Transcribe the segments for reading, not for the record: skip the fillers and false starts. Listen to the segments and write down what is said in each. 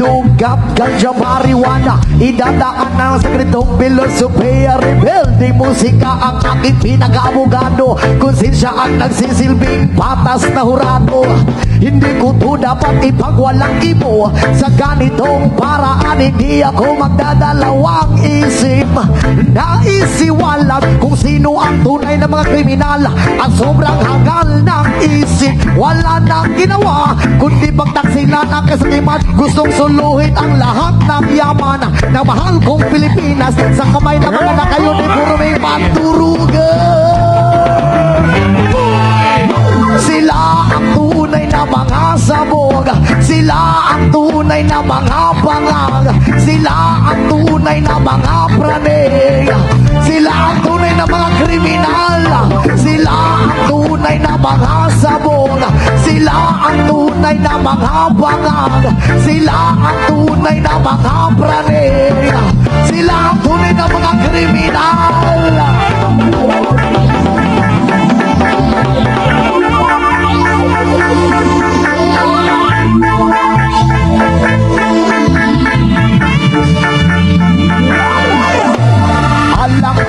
dugap, ganja, marijuana, idadaan ng sekretong filosofiya, rebelde musika ang aking pinag-abogado, konsensya ang nagsisilbing patas na hurado. Hindi ko to dapat ipagwalang ibo, sa ganitong paraan hindi ako magdadalawang isip. Naisiwalag kung sino ang tunay na mga kriminal, ang sobrang hangal ng isip. Wala nang ginawa kundi pagtaksilan ang kasakiman, gustong suluhin ang lahat ng yaman na mahal kong Pilipinas sa kamay ng mga nakayon ni puro may paturugan. Sila ang tunay na mga sabog, sila ang tunay na mga bangag, sila ang tunay na mga praning, sila ang tunay na mga kriminal, sila ang tunay na mga sabog, sila ang tunay na mga bangag, sila ang tunay na mga praning, sila ang tunay na mga kriminal.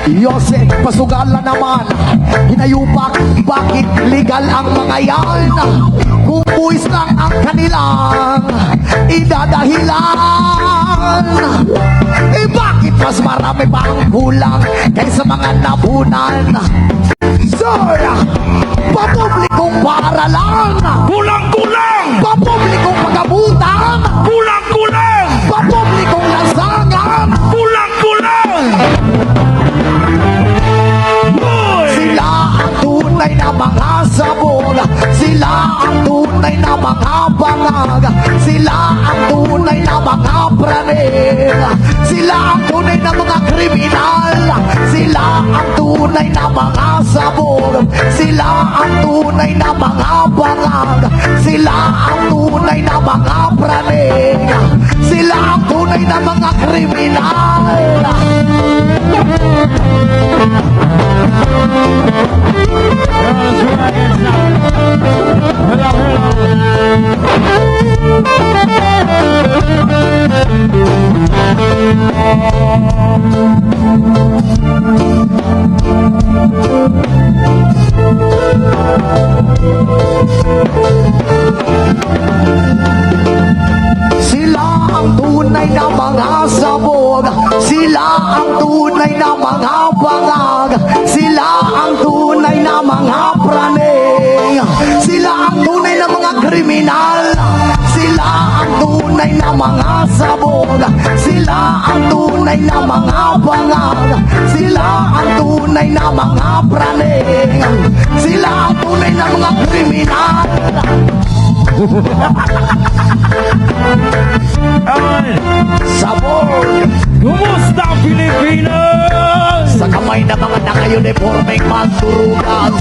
Yose, pasugala naman, hinayupak, bakit legal ang mga yan? Kung buwis lang ang kanilang idadahilan, eh bakit mas marami pa ang kulang kaysa mga nabunan? Sir, papublikong paaralan, Kulang-kulang! papublikong pag-abutan, Kulang-kulang! papublikong lansangan, Kulang-kulang! Hoy! sila ang tunay na mga sabog, sila ang tunay na mga bangag, sila ang tunay na mga praning, sila ang tunay na mga kriminal, sila ang tunay na mga sabog, sila ang tunay na mga bangag, sila ang tunay na mga praning, sila ang tunay na mga kriminal. Sila ang tunay na mga sabog, sila ang tunay na mga bangag, sila ang tunay na mga praning, sila ang tunay na mga kriminal, sila ang tunay na mga sabog, sila ang tunay na mga bangag, sila ang tunay na mga praning, sila ang tunay na mga kriminal. Ay! Sabog Kumusta ang Pilipinas? sa kamay ng mga naka-uniformeng magturugas.